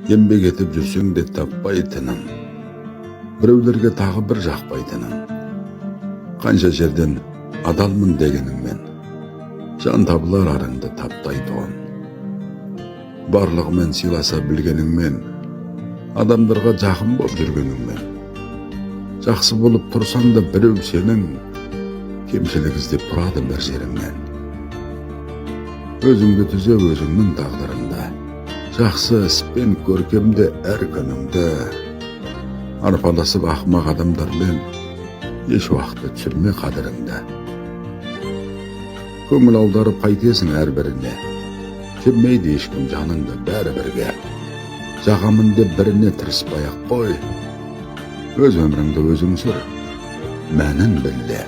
Еңбек етіп жүрсең де таппайтының, біреулерге тағы бір жақпайтының. Қанша жерден адалмын дегеніңмен, жан табылар арыңды таптайтұғын. Барлығымен сыйласа білгеніңмен, адамдарға жақын болып жүргеніңмен, жақсы болып тұрсаң да біреу сенің кемшілік іздеп тұрады бір жеріңнен. Өзіңді түзе өзіңнің тағдырыңда, жақсы іспен көркемде әр күніңді. Арпаласып ақымақ адамдармен еш уақытта түсірме қадіріңді. Көңіл аударып қайтесің әрбіріне, келмейді ешкім жаныңды бәрі бірге. Жағамын деп біріне тырыспай-ақ қой, өз өміріңді өзің сүр, мәнін біл де.